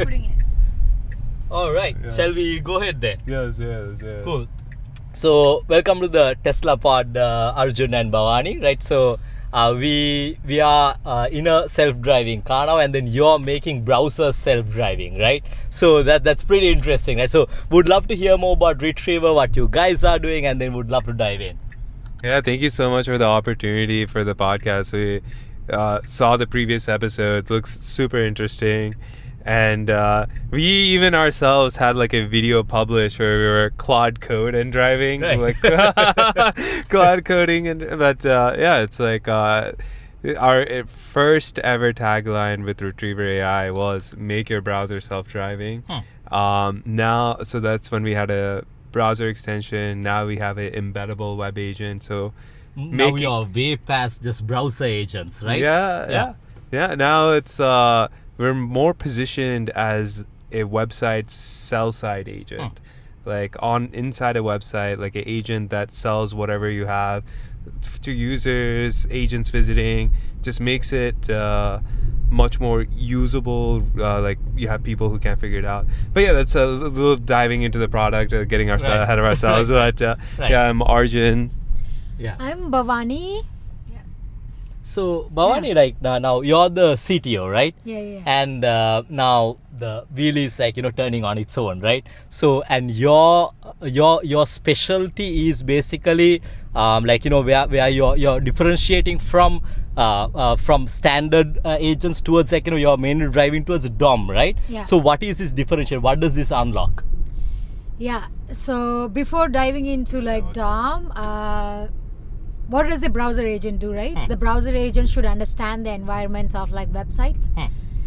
putting it. All right. Yeah. Shall we go ahead then? Yes. Cool. So welcome to the Tesla pod, Arjun and Bhavani, right? So we are in a self-driving car now, and then you're making browser self-driving, right? So that's pretty interesting, right? So would love to hear more about Retriever, what you guys are doing, and then would love to dive in. Yeah, thank you so much for the opportunity for the podcast. We saw the previous episodes, looks super interesting. And we even ourselves had like a video published where we were Claude code and driving, right. like Claude coding, but it's like our first ever tagline with Retriever AI was "Make your browser self-driving." Now, so that's when we had a browser extension. Now we have an embeddable web agent. So now we are way past just browser agents, right? Yeah. Now it's we're more positioned as a website sell-side agent, like inside a website, like an agent that sells whatever you have to users, agents visiting, just makes it much more usable. Like you have people who can't figure it out. But yeah, that's a little diving into the product, getting ahead of ourselves. But yeah, I'm Arjun. Yeah. I'm Bhavani. So Bhavani, right now you're the CTO, right? Yeah. And now the wheel is like turning on its own, right? So and your specialty is basically where you're differentiating from standard agents towards you're mainly driving towards DOM, right? Yeah. So what is this differentiation? What does this unlock? Yeah. So before diving into DOM, what does a browser agent do, right? The browser agent should understand the environment of websites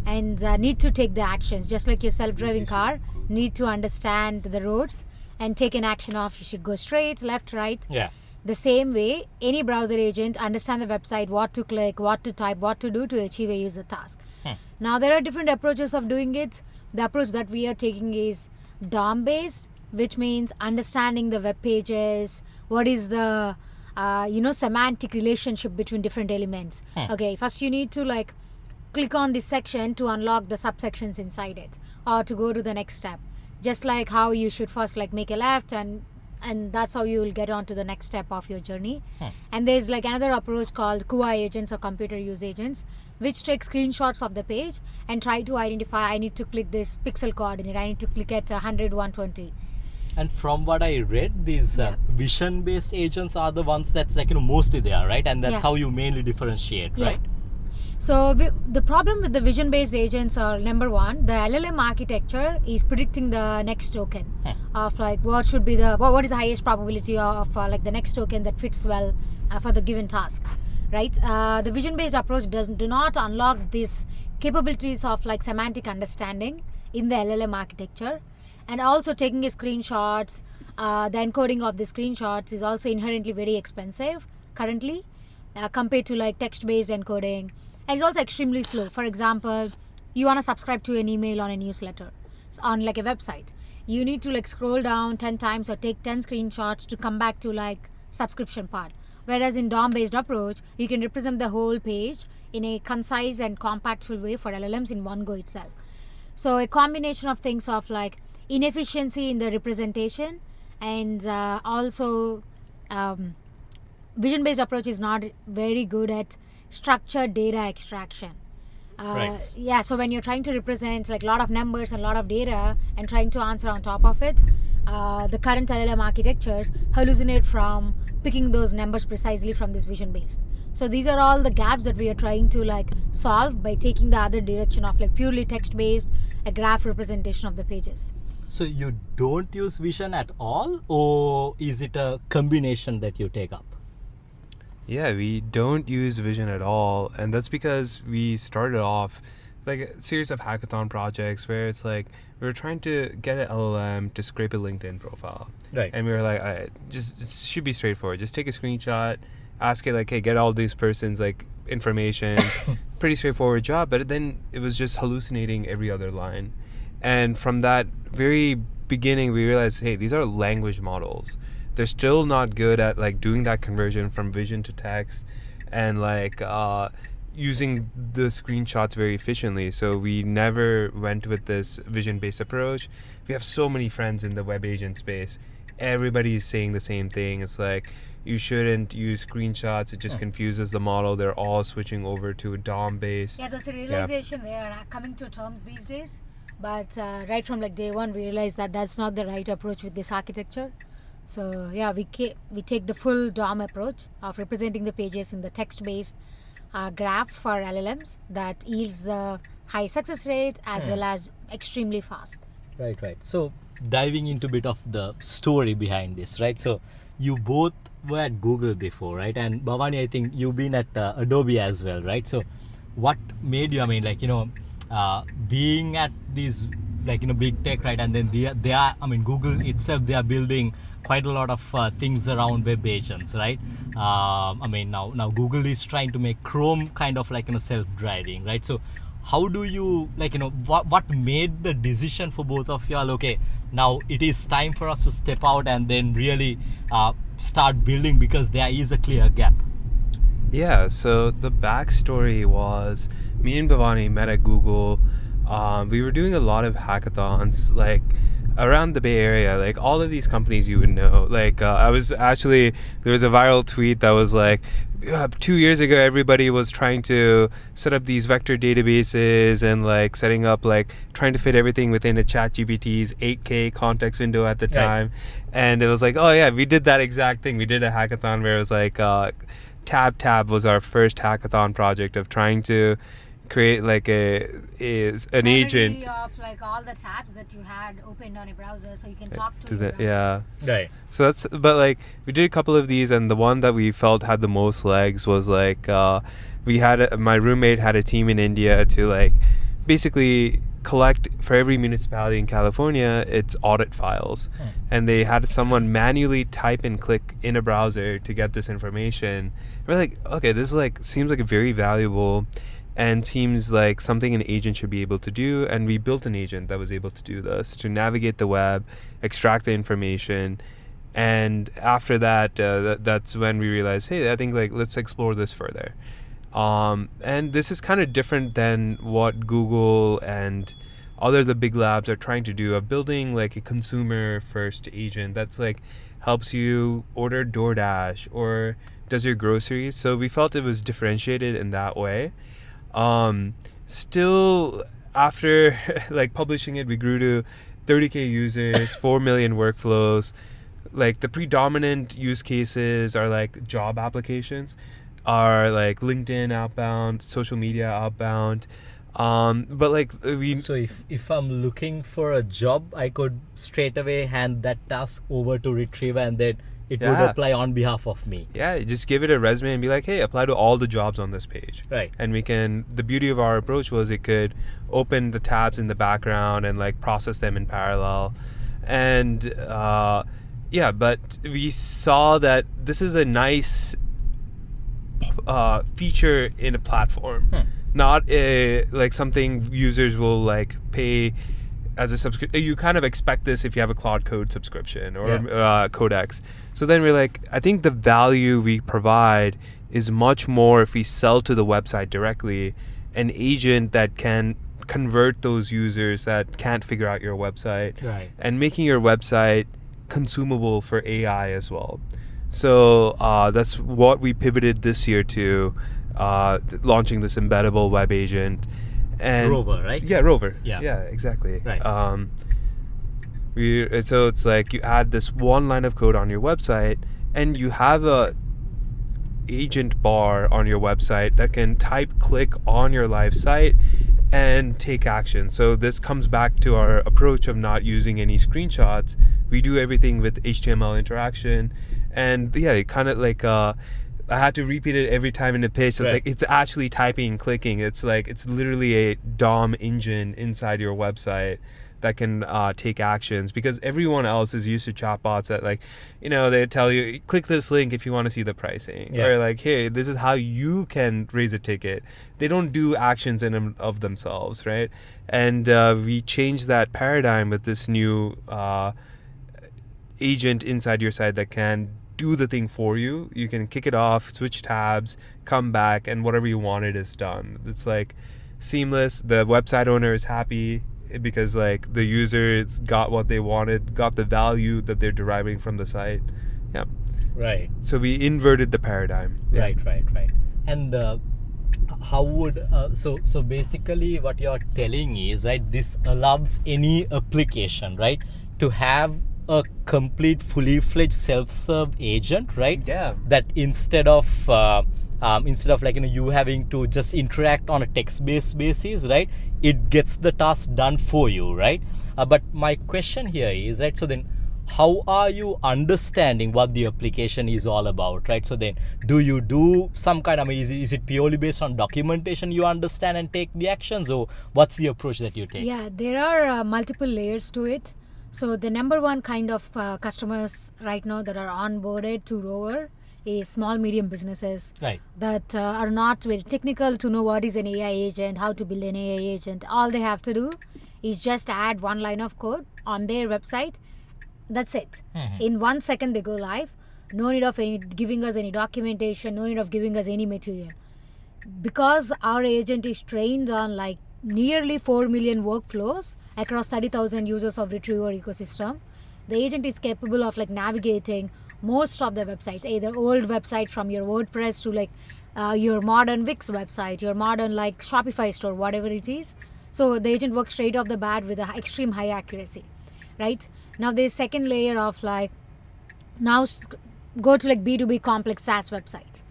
and need to take the actions. Just like your self-driving car, need to understand the roads and take an action of you should go straight, left, right. Yeah. The same way, any browser agent understand the website, what to click, what to type, what to do to achieve a user task. Now there are different approaches of doing it. The approach that we are taking is DOM based, which means understanding the web pages, what is the semantic relationship between different elements. Okay, first you need to click on this section to unlock the subsections inside it, or to go to the next step. Just like how you should first make a left, and that's how you will get on to the next step of your journey. And there's another approach called QA agents or computer use agents, which take screenshots of the page and try to identify, I need to click this pixel coordinate, I need to click at 100, 120. And from what I read, these vision-based agents are the ones that's mostly there, right? And that's how you mainly differentiate, right? So the problem with the vision-based agents are, number one, the LLM architecture is predicting the next token of what should be what is the highest probability of the next token that fits well for the given task, right? The vision-based approach do not unlock these capabilities of semantic understanding in the LLM architecture. And also taking screenshots, the encoding of the screenshots is also inherently very expensive currently compared to text-based encoding. And it's also extremely slow. For example, you want to subscribe to an email on a newsletter on a website. You need to scroll down 10 times or take 10 screenshots to come back to subscription part. Whereas in DOM-based approach, you can represent the whole page in a concise and compactful way for LLMs in one go itself. So a combination of things of inefficiency in the representation, and also vision-based approach is not very good at structured data extraction. Right. Yeah, so when you're trying to represent a lot of numbers and a lot of data and trying to answer on top of it, the current LLM architectures hallucinate from picking those numbers precisely from this vision-based. So these are all the gaps that we are trying to solve by taking the other direction of purely text-based, a graph representation of the pages. So you don't use vision at all, or is it a combination that you take up? Yeah, we don't use vision at all, and that's because we started off a series of hackathon projects where it's we were trying to get an LLM to scrape a LinkedIn profile, right? And we were it should be straightforward. Just take a screenshot, ask it hey, get all these persons information. Pretty straightforward job, but then it was just hallucinating every other line. And from that very beginning, we realized, hey, these are language models. They're still not good at doing that conversion from vision to text, and using the screenshots very efficiently. So we never went with this vision-based approach. We have so many friends in the web agent space. Everybody's saying the same thing. It's like, you shouldn't use screenshots. It just confuses the model. They're all switching over to a DOM-based. Yeah, there's a realization they are coming to terms these days. But right from like day one, we realized that that's not the right approach with this architecture. So yeah, we take the full DOM approach of representing the pages in the text-based graph for LLMs that yields the high success rate as well as extremely fast. Right. So diving into a bit of the story behind this, right? So you both were at Google before, right? And Bhavani, I think you've been at Adobe as well, right? So what made you, I mean, like, being at these, like, big tech, right? And then they are, I mean, Google itself, they are building quite a lot of things around web agents, right? I mean, now Google is trying to make Chrome kind of like, self-driving, right? So how do you, like, what made the decision for both of y'all, okay, now it is time for us to step out and then really start building, because there is a clear gap? Yeah, so the backstory was me and Bhavani met at Google. We were doing a lot of hackathons, like around the Bay Area, like all of these companies you would know. Like there was a viral tweet that was like, 2 years ago, everybody was trying to set up these vector databases and like setting up, like trying to fit everything within a ChatGPT's 8K context window at the time. And it was like, oh yeah, we did that exact thing. We did a hackathon where it was like, Tab was our first hackathon project of trying to create like an agent of like all the tabs that you had opened on a browser, so you can talk to the browser. Right. So but like we did a couple of these, and the one that we felt had the most legs was like my roommate had a team in India to like basically collect for every municipality in California its audit files, and they had someone manually type and click in a browser to get this information. We're like, okay, this is like seems like a very valuable and seems like something an agent should be able to do. And we built an agent that was able to do this, to navigate the web, extract the information. And after that, that's when we realized, hey, I think like let's explore this further. And this is kind of different than what Google and the big labs are trying to do, of building like a consumer first agent that's like helps you order DoorDash or does your groceries. So we felt it was differentiated in that way. Still, after like publishing it, we grew to 30K users, 4 million workflows. Like the predominant use cases are like job applications, are like LinkedIn outbound, social media outbound. But like so if I'm looking for a job, I could straight away hand that task over to Retriever, and then it would apply on behalf of me. Yeah, just give it a resume and be like, hey, apply to all the jobs on this page. Right. And the beauty of our approach was it could open the tabs in the background and like process them in parallel. And but we saw that this is a nice feature in a platform, not like something users will like pay as a subscription. You kind of expect this if you have a Cloud Code subscription or Codex. So then we're like, I think the value we provide is much more if we sell to the website directly, an agent that can convert those users that can't figure out your website, right, and making your website consumable for AI as well. So that's what we pivoted this year to, launching this embeddable web agent. And Rover, right? Yeah, Rover. Yeah, exactly. Right. So it's like you add this one line of code on your website, and you have a agent bar on your website that can type, click on your live site and take action. So this comes back to our approach of not using any screenshots. We do everything with HTML interaction, and it kind of like I had to repeat it every time in the pitch. It's like it's actually typing and clicking. It's like it's literally a DOM engine inside your website that can take actions, because everyone else is used to chatbots that they tell you, click this link if you want to see the pricing, or like, hey, this is how you can raise a ticket. They don't do actions in and of themselves, right? And we changed that paradigm with this new agent inside your site that can do the thing for you. You can kick it off, switch tabs, come back, and whatever you wanted is done. It's like seamless. The website owner is happy because like the users got what they wanted, got the value that they're deriving from the site. Yeah. Right. So we inverted the paradigm. Yeah. Right. And how would so basically what you're telling is, right, this allows any application, right, to have a complete fully fledged self-serve agent, right? Yeah. That instead of like, you know, you having to just interact on a text-based basis, right, it gets the task done for you, right? But my question here is, right, so then how are you understanding what the application is all about, right? So then do you do some kind of, I mean, is it purely based on documentation you understand and take the actions, or what's the approach that you take? Yeah, there are multiple layers to it. So the number one kind of customers right now that are onboarded to Rover is small, medium businesses, Right. that are not very technical to know what is an AI agent, how to build an AI agent. All they have to do is just add one line of code on their website. That's it. In 1 second they go live. No need of any giving us any documentation, no need of giving us any material. Because our agent is trained on like nearly 4 million workflows across 30,000 users of Retriever ecosystem, the agent is capable of like navigating most of the websites, either old website from your WordPress to like your modern Wix website, your modern like Shopify store, whatever it is. So the agent works straight off the bat with a extreme high accuracy, right? Now there's second layer of like, now go to like B2B complex SaaS websites.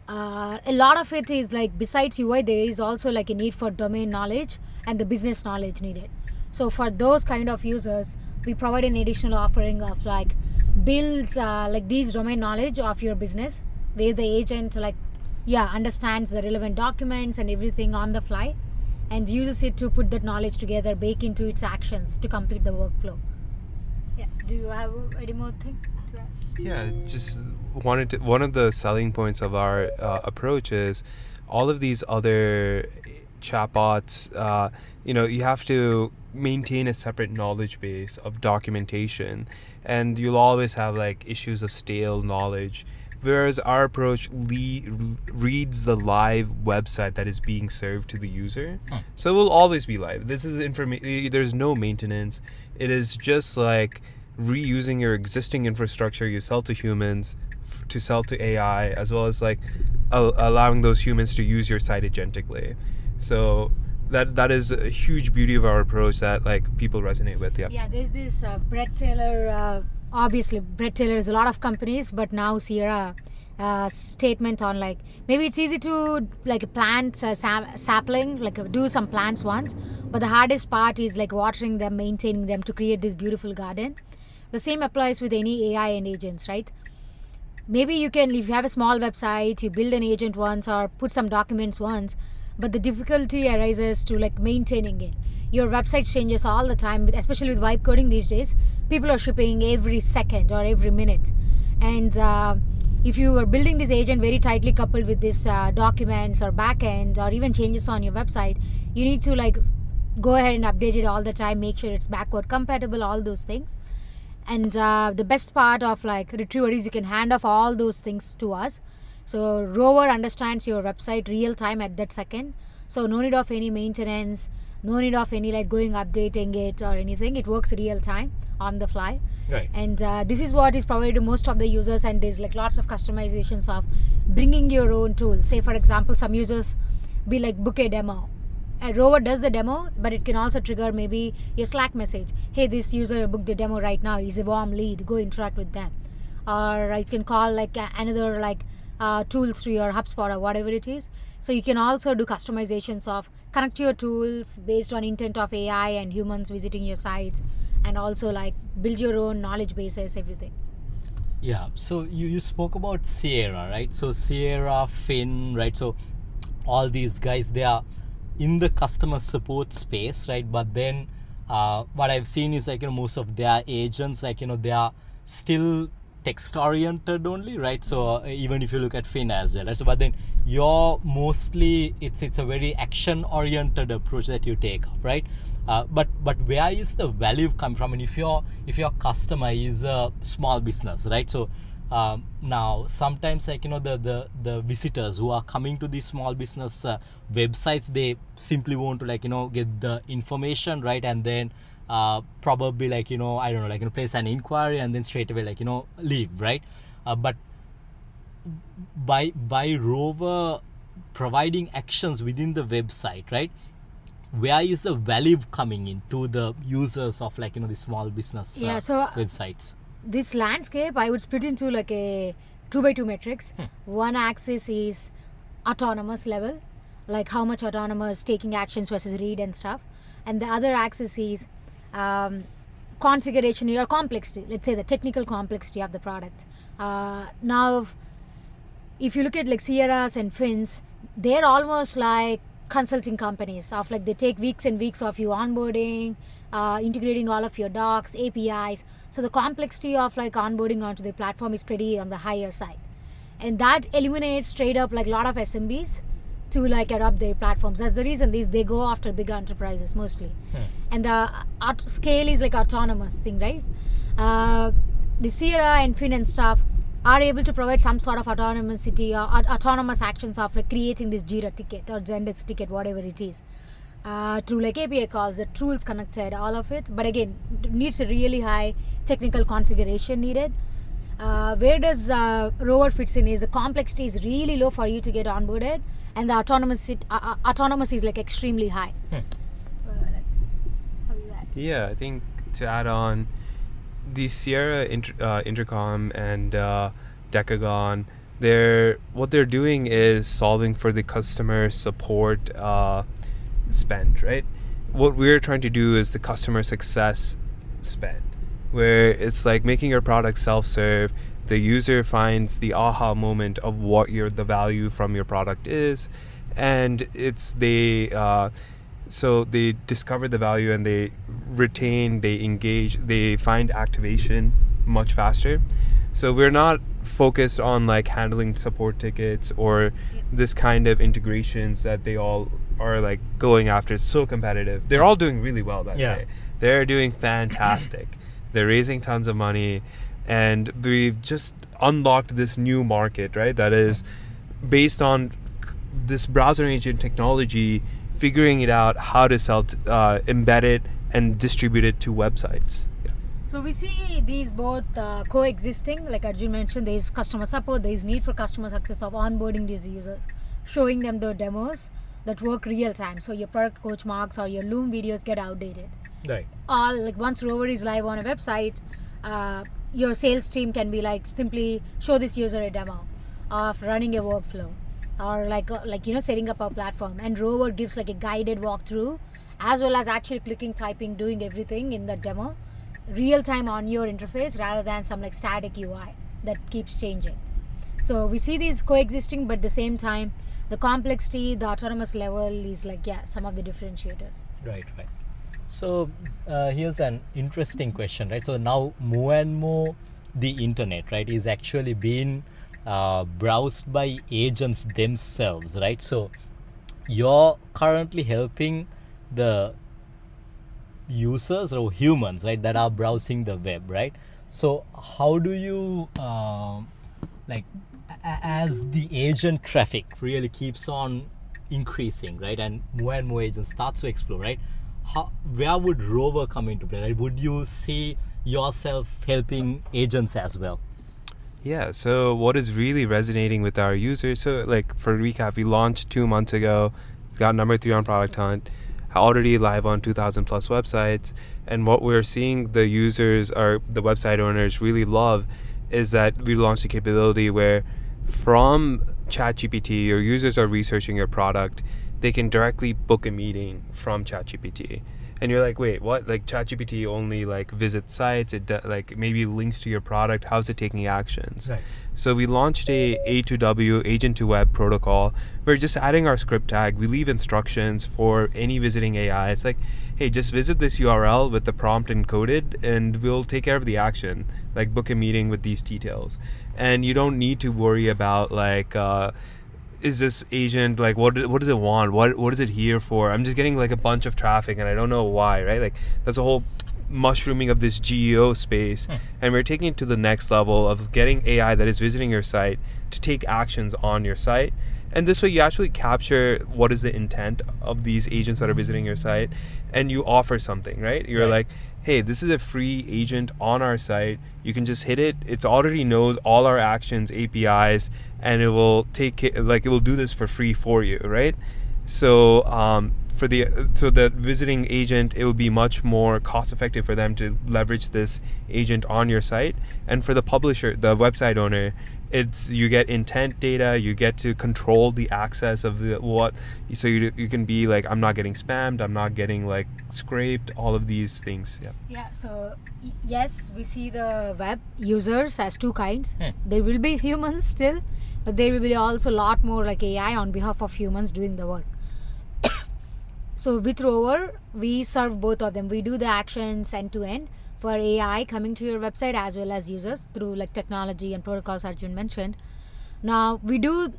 A lot of it is like, besides UI, there is also like a need for domain knowledge and the business knowledge needed. So for those kind of users, we provide an additional offering of like builds like these domain knowledge of your business, where the agent like understands the relevant documents and everything on the fly, and uses it to put that knowledge together, bake into its actions to complete the workflow. Yeah. Do you have any more thing to add? Yeah, just one of the selling points of our approach is all of these other chatbots. You have to maintain a separate knowledge base of documentation, and you'll always have like issues of stale knowledge. Whereas our approach reads the live website that is being served to the user, so it will always be live. This is information. There's no maintenance. It is just like reusing your existing infrastructure you sell to humans to sell to AI, as well as like allowing those humans to use your site agentically. So that is a huge beauty of our approach that like people resonate with. Yeah, there's this Brett Taylor, obviously Brett Taylor is a lot of companies, but now Sierra statement on like, maybe it's easy to like plant sapling, like do some plants once, but the hardest part is like watering them, maintaining them to create this beautiful garden. The same applies with any AI and agents, right? Maybe you can, if you have a small website, you build an agent once or put some documents once, but the difficulty arises to like maintaining it. Your website changes all the time, especially with vibe coding these days. People are shipping every second or every minute. And if you are building this agent very tightly coupled with this documents or backend or even changes on your website, you need to like go ahead and update it all the time, make sure it's backward compatible, all those things. And the best part of like Retriever is you can hand off all those things to us. So Rover understands your website real time at that second. So no need of any maintenance, no need of any like going updating it or anything. It works real time on the fly. Right. And this is what is provided to most of the users, and there's like lots of customizations of bringing your own tool. Say for example, some users be like book a demo. Rover does the demo, but it can also trigger maybe your Slack message. Hey, this user booked the demo right now. He's a warm lead. Go interact with them. Or you can call like another like tools to your HubSpot or whatever it is. So you can also do customizations of connect your tools based on intent of AI and humans visiting your sites, and also like build your own knowledge bases, everything. Yeah. So you spoke about Sierra, right? So Sierra, Finn, right? So all these guys, they are in the customer support space, right? But then what I've seen is like, most of their agents, like, they are still text oriented only, right? So even if you look at Finn as well, right? So but then you're mostly, it's a very action oriented approach that you take up, right? But where is the value coming from? And if your customer is a small business, right? So Now sometimes like the visitors who are coming to these small business websites, they simply want to like get the information, right, and then probably like I don't know, like place an inquiry and then straight away like leave, right? But by Rover providing actions within the website, right, where is the value coming in to the users of like the small business websites? This landscape I would split into like a 2x2 matrix. One axis is autonomous level, like how much autonomous taking actions versus read and stuff, and the other axis is configuration or complexity, let's say the technical complexity of the product. Now if you look at like Sierras and Fins, they're almost like consulting companies of like they take weeks and weeks of you onboarding, integrating all of your docs, APIs. So the complexity of like onboarding onto the platform is pretty on the higher side, and that eliminates straight up like a lot of SMBs to like adopt their platforms. That's the reason they go after big enterprises mostly. And the scale is like autonomous thing, right? The Sierra and Fin and stuff are able to provide some sort of autonomousity or autonomous actions of like creating this Jira ticket or Zendesk ticket, whatever it is, through like API calls, the tools connected, all of it. But again, it needs a really high technical configuration needed. Where does Rover fits in is the complexity is really low for you to get onboarded, and the autonomous is like extremely high. Yeah, I think to add on, the Sierra Intercom and Decagon, what they're doing is solving for the customer support spend, right? What we're trying to do is the customer success spend, where it's like making your product self-serve. The user finds the aha moment of what the value from your product is, and so they discover the value and they retain, they engage, they find activation much faster. So we're not focused on like handling support tickets or this kind of integrations that they all are like going after. It's so competitive. They're all doing really well that day. They're doing fantastic. They're raising tons of money, and we've just unlocked this new market, right? That is based on this browser agent technology, figuring it out how to sell, embed it and distribute it to websites. So we see these both coexisting. Like Arjun mentioned, there is customer support, there is need for customer success of onboarding these users, showing them the demos that work real time. So your product coach marks or your Loom videos get outdated. Right. All like once Rover is live on a website, your sales team can be like simply show this user a demo of running a workflow, or like setting up a platform, and Rover gives like a guided walkthrough as well as actually clicking, typing, doing everything in the demo real time on your interface rather than some like static UI that keeps changing. So we see these coexisting, but at the same time the complexity, the autonomous level is like some of the differentiators. Right. So here's an interesting question, right? So now more and more the internet, right, is actually being browsed by agents themselves, right? So you're currently helping the users or humans, right, that are browsing the web, right? So how do you as the agent traffic really keeps on increasing, right, and more agents start to explore, right, where would Rover come into play, right? Would you see yourself helping agents as well? Yeah, so what is really resonating with our users, so like for recap, we launched 2 months ago, got number 3 on Product Hunt, already live on 2,000 plus websites, and what we're seeing the users or the website owners really love is that we launched a capability where from ChatGPT, your users are researching your product, they can directly book a meeting from ChatGPT. And you're like, wait, what? Like ChatGPT only like visits sites, it like maybe links to your product. How's it taking actions? Right. So we launched a A2W, agent to web protocol. We're just adding our script tag. We leave instructions for any visiting AI. It's like, hey, just visit this URL with the prompt encoded and we'll take care of the action. Like book a meeting with these details. And you don't need to worry about like, is this agent like what does it want, what is it here for? I'm just getting like a bunch of traffic and I don't know why, right? Like that's a whole mushrooming of this GEO space, and we're taking it to the next level of getting AI that is visiting your site to take actions on your site. And this way you actually capture what is the intent of these agents that are visiting your site, and you offer something, right? You're like, hey, this is a free agent on our site. You can just hit it. It already knows all our actions, APIs, and it will it will do this for free for you, right? So so the visiting agent, it will be much more cost effective for them to leverage this agent on your site. And for the publisher, the website owner, you get intent data, you get to control the access of so you can be like, I'm not getting spammed, I'm not getting like scraped, all of these things. So yes, we see the web users as two kinds. There will be humans still, but there will be also a lot more like AI on behalf of humans doing the work. So with Rover, we serve both of them. We do the actions end to end for AI coming to your website as well as users through like technology and protocols Arjun mentioned. Now we do,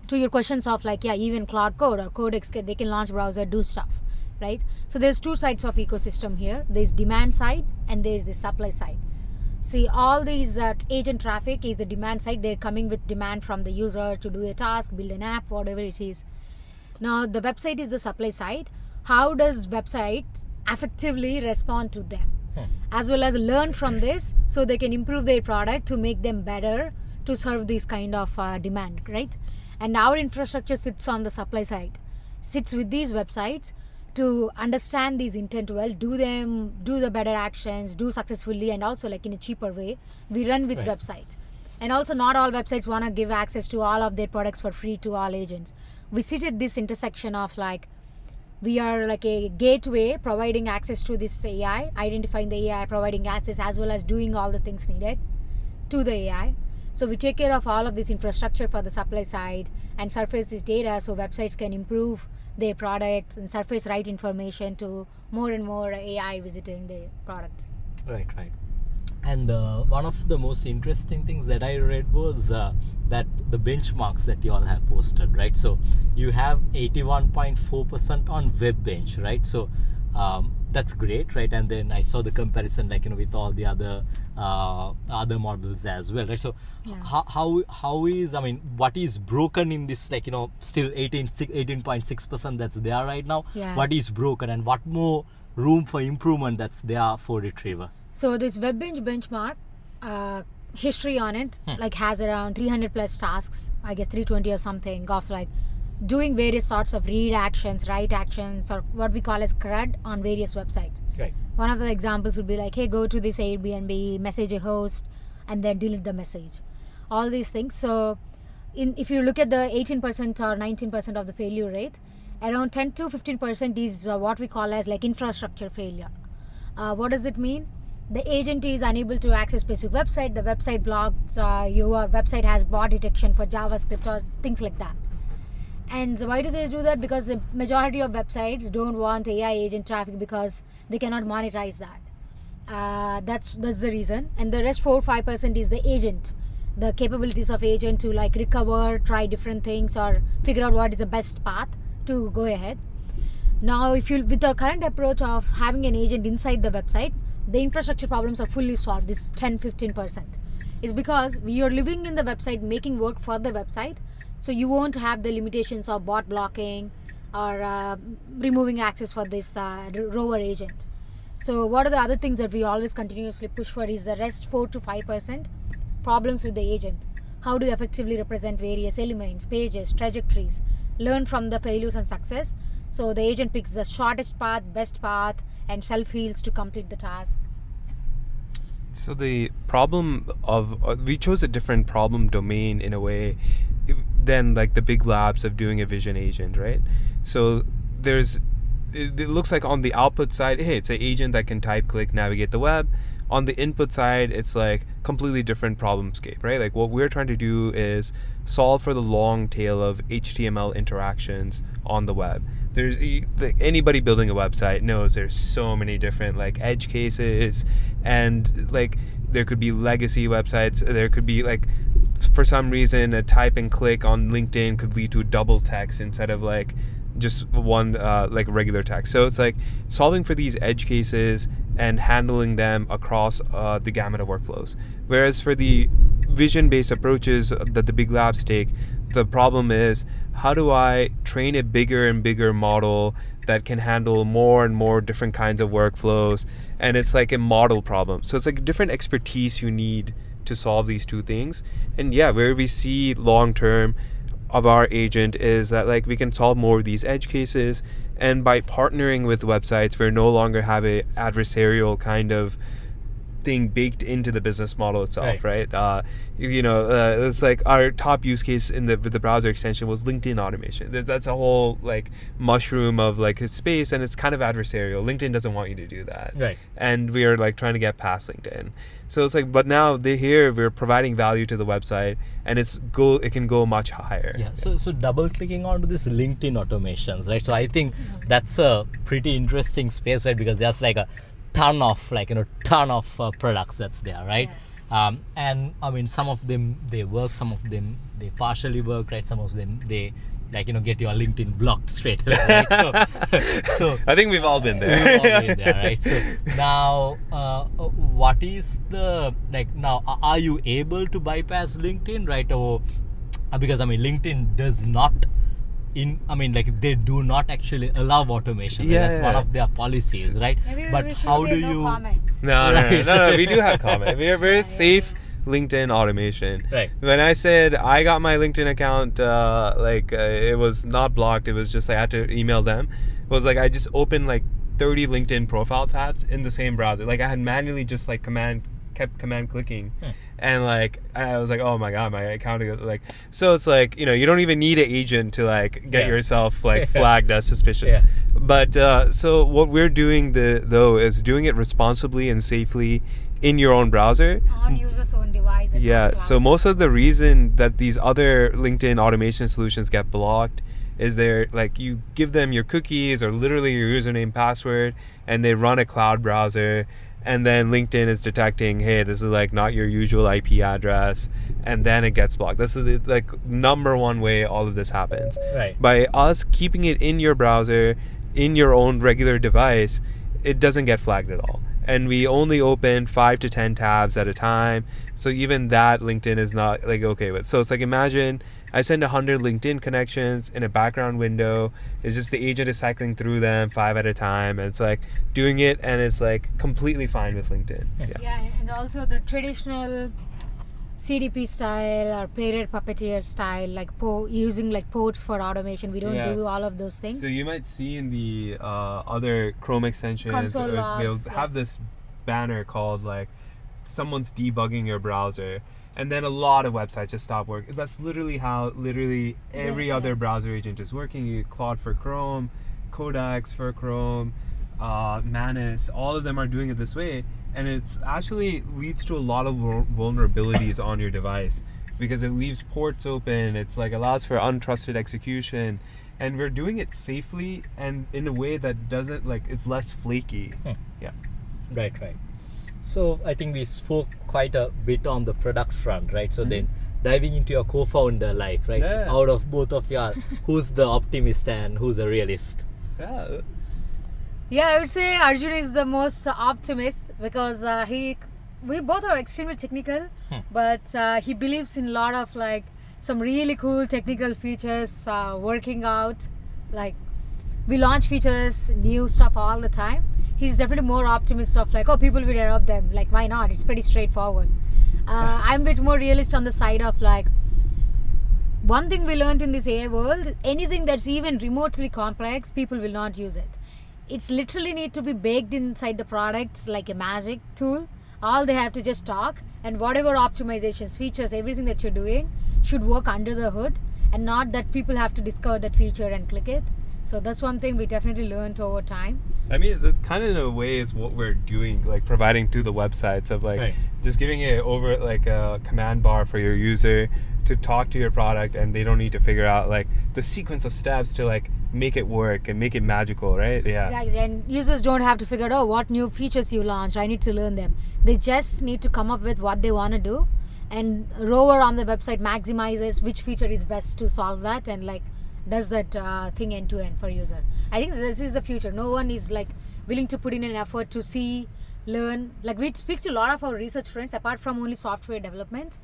to your questions of like, even Cloud Code or Codex, they can launch browser, do stuff, right? So there's two sides of ecosystem here. There's demand side and there's the supply side. See, all these agent traffic is the demand side. They're coming with demand from the user to do a task, build an app, whatever it is. Now the website is the supply side. How does website effectively respond to them? As well as learn from this so they can improve their product to make them better to serve this kind of demand, right? And our infrastructure sits on the supply side, sits with these websites to understand these intent well, do the better actions, do successfully, and also like in a cheaper way. We run with websites. And also not all websites want to give access to all of their products for free to all agents. We sit at this intersection of like, we are like a gateway providing access to this AI, identifying the AI, providing access as well as doing all the things needed to the AI. So we take care of all of this infrastructure for the supply side and surface this data so websites can improve their product and surface right information to more and more AI visiting their product. Right. And one of the most interesting things that I read was that the benchmarks that you all have posted, right? So you have 81.4% on WebBench, right? So that's great, right? And then I saw the comparison, like, with all the other models as well, right? So how is, what is broken in this, like, still 18.6% that's there right now? What is broken and what more room for improvement that's there for Retriever? So this WebBench benchmark, history on it, like has around 300 plus tasks, I guess 320 or something, of like doing various sorts of read actions, write actions, or what we call as CRUD on various websites. Right. One of the examples would be like, hey, go to this Airbnb, message a host, and then delete the message. All these things. So if you look at the 18% or 19% of the failure rate, around 10 to 15% is what we call as like infrastructure failure. What does it mean? The agent is unable to access specific website. The website blocks, your website has bot detection for JavaScript or things like that. And why do they do that? Because the majority of websites don't want AI agent traffic because they cannot monetize that. That's the reason. And the rest 4-5% is the agent, the capabilities of agent to like recover, try different things, or figure out what is the best path to go ahead. Now, with our current approach of having an agent inside the website, the infrastructure problems are fully solved. This 10-15% is because you're living in the website, making work for the website, so you won't have the limitations of bot blocking or removing access for this rover agent. So what are the other things that we always continuously push for is the rest 4-5% problems with the agent. How to effectively represent various elements, pages, trajectories, learn from the failures and success. So the agent picks the shortest path, best path, and self-heals to complete the task. So the problem of, we chose a different problem domain in a way than like the big labs of doing a vision agent, right? So it looks like on the output side, hey, it's an agent that can type, click, navigate the web. On the input side, it's like completely different problem scape, right? Like what we're trying to do is solve for the long tail of HTML interactions on the web. There's anybody building a website knows there's so many different like edge cases, and like there could be legacy websites. There could be like, for some reason, a type and click on LinkedIn could lead to double text instead of like just one like regular text. So it's like solving for these edge cases and handling them across the gamut of workflows. Whereas for the vision-based approaches that the big labs take, the problem is, how do I train a bigger and bigger model that can handle more and more different kinds of workflows? And it's like a model problem. So it's like different expertise you need to solve these two things. And yeah, where we see long term of our agent is that like we can solve more of these edge cases, and by partnering with websites, we no longer have a adversarial kind of thing baked into the business model itself, right? It's like our top use case with the browser extension was LinkedIn automation. That's a whole like mushroom of like a space, and it's kind of adversarial. LinkedIn doesn't want you to do that, right? And we are like trying to get past LinkedIn. So it's like, but now we're providing value to the website, and it can go much higher. Yeah. So double clicking onto this LinkedIn automations, right? So I think that's a pretty interesting space, right? Because there's like a ton of products that's there, right? Yeah. And I mean, some of them they work, some of them they partially work, right? Some of them they get your LinkedIn blocked straight away, right? So I think we've all been there. We've all been there, right? So now, what is now? Are you able to bypass LinkedIn, right? Or because I mean, LinkedIn does not. They do not actually allow automation. Yeah, that's one of their policies, right? Maybe but we should how say do no you? Comments. No, we do have comment. We are very safe LinkedIn automation. Right. When I said I got my LinkedIn account, it was not blocked. It was just I had to email them. It was like I just opened like 30 LinkedIn profile tabs in the same browser. Like I had manually just like kept command clicking. And like I was like, oh my god, my account like. So it's like, you don't even need an agent to like get yourself like flagged as suspicious. Yeah. But so what we're doing though is doing it responsibly and safely in your own browser on user's own device. Yeah. So most of the reason that these other LinkedIn automation solutions get blocked is they're like, you give them your cookies or literally your username, password, and they run a cloud browser. And then LinkedIn is detecting, hey, this is like not your usual IP address, and then it gets blocked. This is the like number one way all of this happens. Right. By us keeping it in your browser, in your own regular device, it doesn't get flagged at all. And we only open 5 to 10 tabs at a time. So even that LinkedIn is not like okay with. So it's like, imagine I send 100 LinkedIn connections in a background window. It's just the agent is cycling through them 5 at a time, and it's like doing it, and it's like completely fine with LinkedIn. Yeah, and also the traditional CDP style or playwright puppeteer style, like using like ports for automation. We don't do all of those things. So you might see in the other Chrome extensions, console logs, they'll have this banner called like someone's debugging your browser. And then a lot of websites just stop working. That's literally how every other browser agent is working. You Claude for Chrome, Codex for Chrome, Manus, all of them are doing it this way. And it's actually leads to a lot of vulnerabilities on your device because it leaves ports open. It's like allows for untrusted execution. And we're doing it safely and in a way that doesn't like, it's less flaky. Yeah. Right. So I think we spoke quite a bit on the product front, right? So then diving into your co-founder life, right? Yeah. Out of both of you, who's the optimist and who's the realist? Yeah, I would say Arjun is the most optimist because we both are extremely technical, but he believes in a lot of like some really cool technical features working out. Like we launch features, new stuff all the time. He's definitely more optimist of like, oh, people will adopt them. Like, why not? It's pretty straightforward. I'm a bit more realist on the side of like, one thing we learned in this AI world, anything that's even remotely complex, people will not use it. It's literally need to be baked inside the products like a magic tool. All they have to just talk, and whatever optimizations, features, everything that you're doing should work under the hood, and not that people have to discover that feature and click it. So that's one thing we definitely learned over time. I mean, that kind of in a way is what we're doing, like providing to the websites of like just giving it over like a command bar for your user to talk to your product, and they don't need to figure out like the sequence of steps to like make it work and make it magical, right? Yeah. Exactly. And users don't have to figure out, oh, what new features you launched, I need to learn them. They just need to come up with what they want to do, and Rover on the website maximizes which feature is best to solve that, and like does that thing end to end for user. I think this is the future. No one is like willing to put in an effort to see, learn. Like we speak to a lot of our research friends, apart from only software development.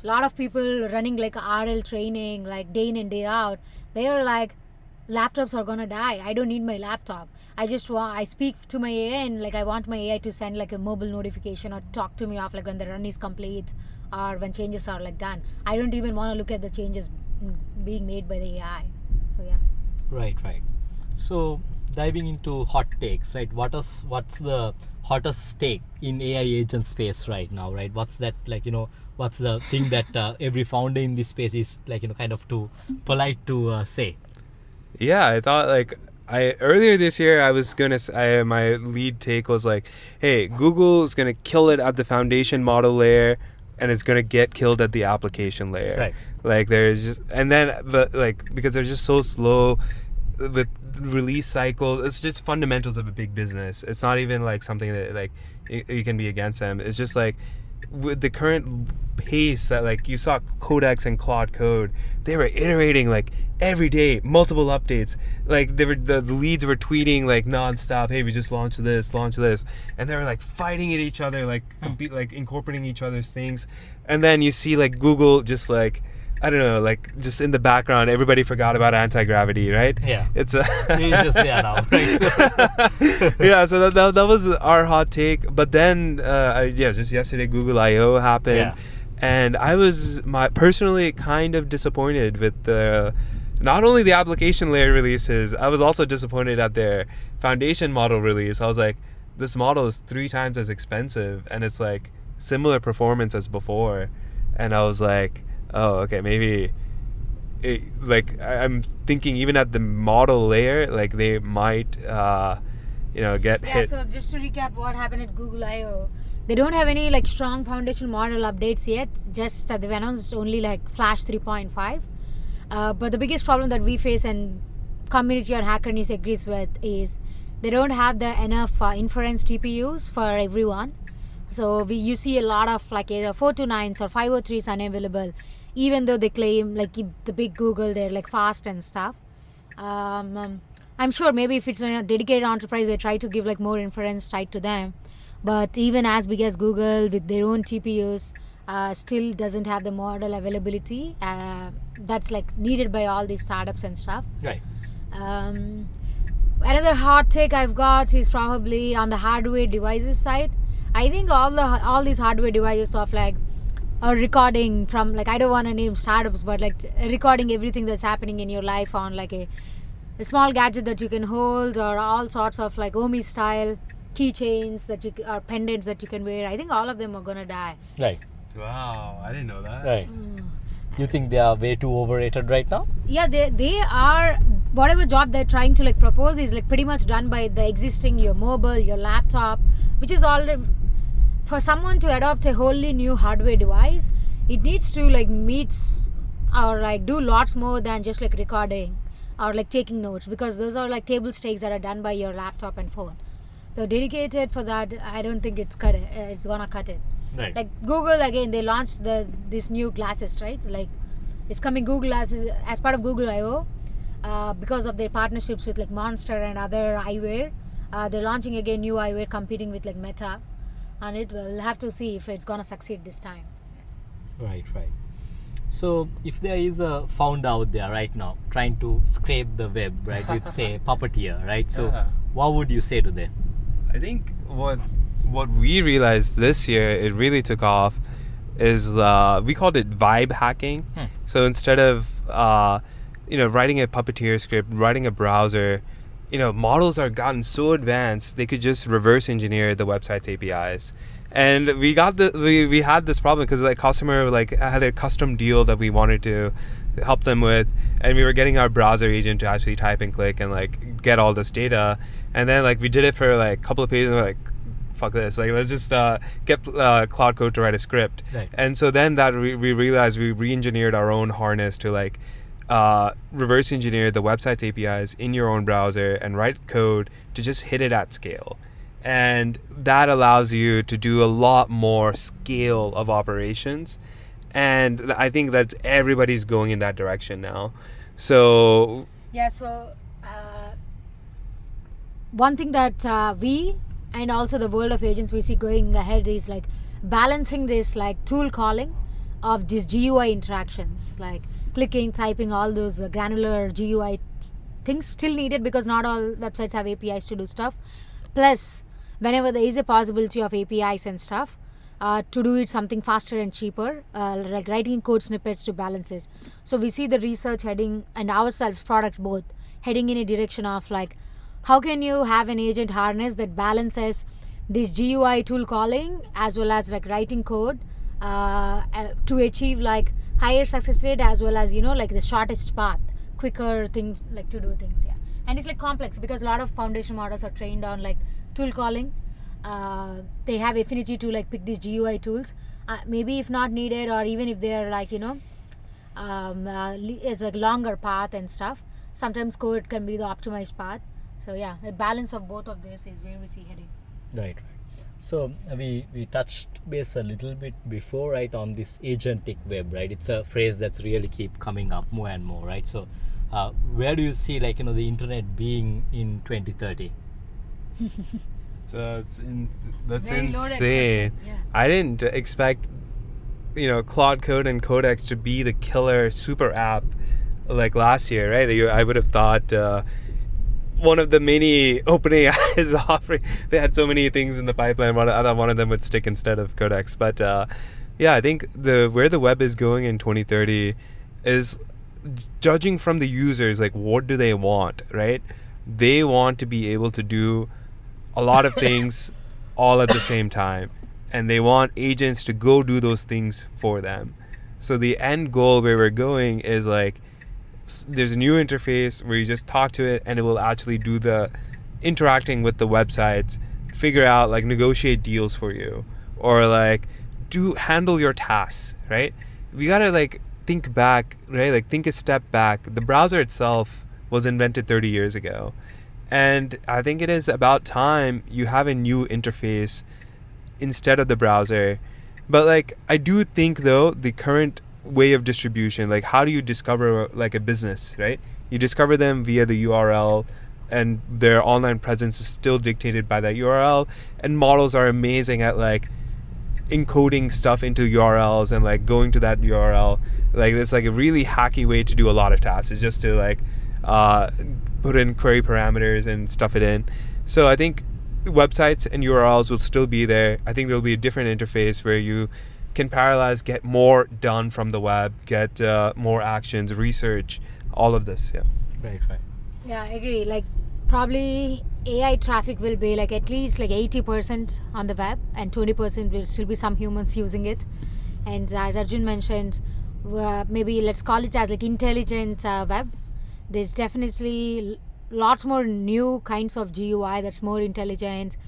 A lot of people running like RL training, like day in and day out. They are like, laptops are gonna die. I don't need my laptop. I speak to my AI and like I want my AI to send like a mobile notification or talk to me off like when the run is complete or when changes are like done. I don't even want to look at the changes being made by the AI. So yeah. Right. So diving into hot takes, right? What's the hottest take in AI agent space right now, right? What's that like? What's the thing that every founder in this space is like kind of too polite to say? Yeah, I thought like earlier this year my lead take was like, hey, Google is gonna kill it at the foundation model layer, and it's gonna get killed at the application layer. Right. Like there's just because they're just so slow with release cycles. It's just fundamentals of a big business. It's not even like something that like you can be against them. It's just like with the current pace that like you saw Codex and Claude Code, they were iterating like every day, multiple updates. Like the leads were tweeting like nonstop, hey, we just launched this, and they were like fighting at each other, like like incorporating each other's things. And then you see like Google just like, I don't know, like just in the background, everybody forgot about anti-gravity, right? Yeah. It's He's just there now, right? yeah, so that was our hot take. But then, just yesterday, Google I/O happened. Yeah. And I was personally kind of disappointed with not only the application layer releases, I was also disappointed at their foundation model release. I was like, this model is 3 times as expensive and it's like similar performance as before. And I was like, oh, okay, maybe I'm thinking even at the model layer, like they might, get hit. So just to recap what happened at Google I/O, they don't have any like strong foundation model updates yet. Just they've announced only like Flash 3.5. But the biggest problem that we face and community on Hacker News agrees with is they don't have the enough inference TPUs for everyone. So you see a lot of like either 429s or 503s unavailable, even though they claim like the big Google, they're like fast and stuff. I'm sure maybe if it's a dedicated enterprise, they try to give like more inference tied to them. But even as big as Google with their own TPUs, still doesn't have the model availability that's like needed by all these startups and stuff. Right. Another hot take I've got is probably on the hardware devices side. I think all these hardware devices of like are recording from like, I don't want to name startups, but like recording everything that's happening in your life on like a small gadget that you can hold, or all sorts of like Omi style keychains or pendants that you can wear. I think all of them are gonna die. Right. Wow, I didn't know that. Right. You think they are way too overrated right now? Yeah, they are. Whatever job they're trying to like propose is like pretty much done by the existing your mobile, your laptop, which is already. For someone to adopt a wholly new hardware device, it needs to like meet or like do lots more than just like recording or like taking notes, because those are like table stakes that are done by your laptop and phone. So dedicated for that, I don't think it's gonna cut it. Right. Like Google, again, they launched this new glasses, right? It's coming Google glasses as part of Google I/O because of their partnerships with like Monster and other eyewear. They're launching again new eyewear competing with like Meta. And we'll have to see if it's gonna succeed this time. Right. So if there is a founder out there right now trying to scrape the web, right, with say Puppeteer, right? So what would you say to them? I think what we realized this year, it really took off, is we called it vibe hacking. So instead of writing a Puppeteer script, writing a browser, models are gotten so advanced they could just reverse engineer the website's APIs. And we had this problem because like customer like had a custom deal that we wanted to help them with, and we were getting our browser agent to actually type and click and like get all this data, and then like we did it for like a couple of pages and we're like, fuck this, like let's just get Cloud Code to write a script. Right. And so then that we realized we re-engineered our own harness to like reverse engineer the website's APIs in your own browser and write code to just hit it at scale. And that allows you to do a lot more scale of operations. And I think that everybody's going in that direction now. So Yeah, so one thing that we and also the world of agents we see going ahead is like balancing this like tool calling of these GUI interactions, like clicking, typing, all those granular GUI things still needed because not all websites have APIs to do stuff. Plus, whenever there is a possibility of APIs and stuff, to do it something faster and cheaper, like writing code snippets to balance it. So we see the research heading and ourselves, product both, heading in a direction of like, how can you have an agent harness that balances this GUI tool calling as well as like writing code to achieve like higher success rate as well as like the shortest path, quicker things like to do things. Yeah, and it's like complex because a lot of foundation models are trained on like tool calling. They have affinity to like pick these GUI tools. Maybe if not needed, or even if they're like is a longer path and stuff. Sometimes code can be the optimized path. So yeah, the balance of both of this is where we see heading. Right. So we touched base a little bit before, right, on this agentic web, right? It's a phrase that's really keep coming up more and more, right? So where do you see like the internet being in 2030? So that's Very loaded insane. question, yeah. I didn't expect Claude Code and Codex to be the killer super app like last year, right? I would have thought one of the many OpenAI offering, they had so many things in the pipeline. I thought one of them would stick instead of Codex. But yeah, I think where the web is going in 2030 is judging from the users, like what do they want, right? They want to be able to do a lot of things all at the same time, and they want agents to go do those things for them. So the end goal where we're going is like there's a new interface where you just talk to it and it will actually do the interacting with the websites, figure out like negotiate deals for you, or like handle your tasks, right? We gotta like think back, right? Like think a step back. The browser itself was invented 30 years ago. And I think it is about time you have a new interface instead of the browser. But like I do think though the current way of distribution, like how do you discover like a business, right? You discover them via the URL, and their online presence is still dictated by that URL, and models are amazing at like encoding stuff into URLs and like going to that URL. Like there's like a really hacky way to do a lot of tasks. It's just to like put in query parameters and stuff it in. So I think websites and URLs will still be there. I think there'll be a different interface where you can parallelize, get more done from the web, get more actions, research, all of this. Yeah. Right. Yeah, I agree. Like probably AI traffic will be like at least like 80% on the web, and 20% will still be some humans using it. And as Arjun mentioned, maybe let's call it as like intelligent web. There's definitely lots more new kinds of GUI that's more intelligent,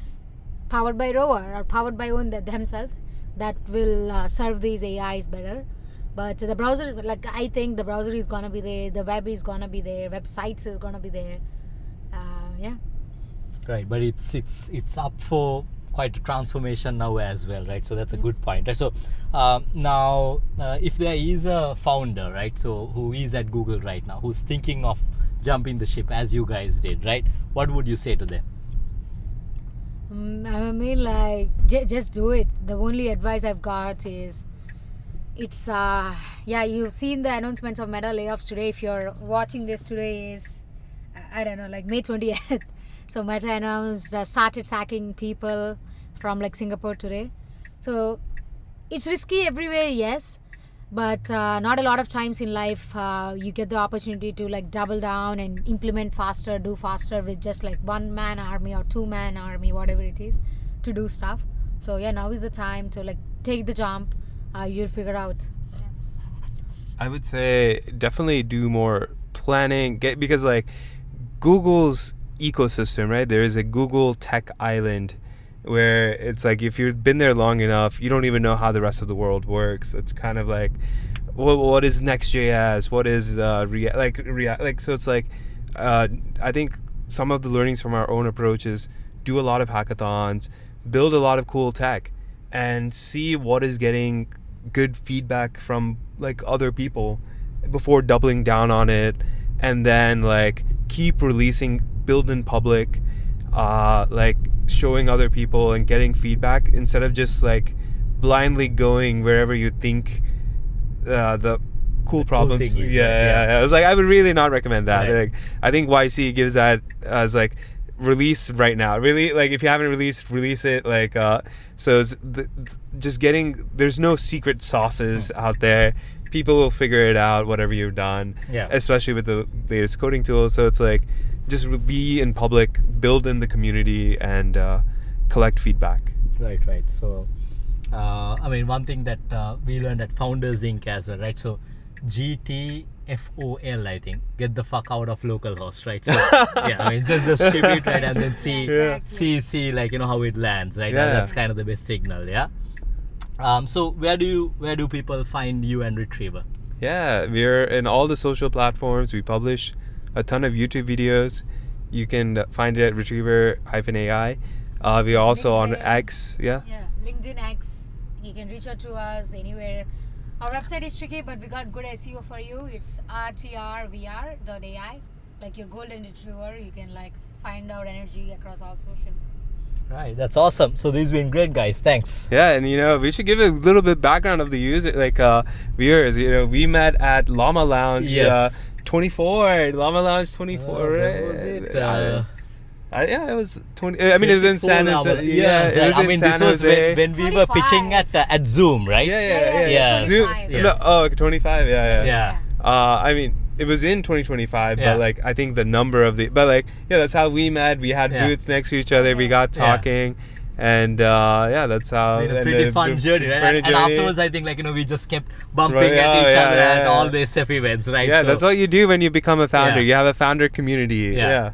powered by Rover or powered by themselves, that will serve these AIs better. But the browser, like I think the browser is gonna be there, the web is gonna be there, websites is gonna be there. Yeah. Right, but it's up for quite a transformation now as well, right? So that's a good point, right? So now if there is a founder, right, so who is at Google right now, who's thinking of jumping the ship as you guys did, right, what would you say to them? I mean, like just do it. The only advice I've got is it's you've seen the announcements of Meta layoffs today. If you're watching this today is I don't know, like May 20th. So Meta announced started sacking people from like Singapore today. So it's risky everywhere, yes, but not a lot of times in life you get the opportunity to like double down and implement faster, do faster with just like one man army or two man army, whatever it is, to do stuff. So yeah, now is the time to like take the jump. You'll figure out. Yeah. I would say definitely do more planning, because like Google's ecosystem, right? There is a Google Tech Island where it's like if you've been there long enough, you don't even know how the rest of the world works. It's kind of like what is Next.js, what is React, so it's like I think some of the learnings from our own approach is do a lot of hackathons, build a lot of cool tech, and see what is getting good feedback from like other people, before doubling down on it, and then like keep releasing, build in public, like showing other people and getting feedback instead of just like blindly going wherever you think the cool problems. thing is, Yeah. I was like, I would really not recommend that. Right. Like, I think YC gives that as like release right now. Really, like if you haven't release it. Like, so it's just getting. There's no secret sauces out there. People will figure it out, whatever you've done. Yeah. Especially with the latest coding tools. So it's like, just be in public, build in the community, and collect feedback. Right. So, I mean, one thing that we learned at Founders Inc. as well, right? So, GTFOL, I think, get the fuck out of localhost, right? So, yeah, I mean, just ship it, right, and then see, like, you know, how it lands, right? Yeah. That's kind of the best signal, yeah. So, where do people find you and Retriever? Yeah, we're in all the social platforms. We publish a ton of YouTube videos. You can find it at rtrvr.ai. We're also on LinkedIn. X. Yeah. LinkedIn, X. You can reach out to us anywhere. Our website is tricky, but we got good SEO for you. It's rtrvr.ai. Like your golden retriever, you can like find our energy across all socials. Right, that's awesome. So this has been great, guys. Thanks. Yeah, and we should give a little bit background of the user, like viewers. We met at Llama Lounge. Yes. 24. Llama Lounge 24. What right? was it? Yeah, it was 20. I mean, it was in San Jose. Yeah, it was I in mean, San this was Jose. when we were 25. pitching at Zoom, right? Yeah. 25. Zoom. Yes. No, 25. Yeah. Yeah. I mean, it was in 2025, Yeah. but like I think the number of that's how we met. We had Yeah. booths next to each other. We got talking, and that's how. It's been a and pretty the- fun the- journey, it's right? pretty And journey. afterwards, I think we just kept bumping Right, at each yeah, other yeah, at all yeah. the SEF events, right? Yeah, So- that's what you do when you become a founder. Yeah. You have a founder community. Yeah.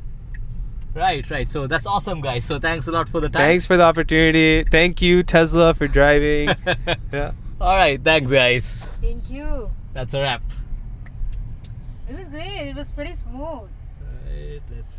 Right. So that's awesome, guys. So thanks a lot for the time. Thanks for the opportunity. Thank you, Tesla, for driving. Yeah. All right, thanks, guys. Thank you. That's a wrap. It was great. It was pretty smooth. Right, let's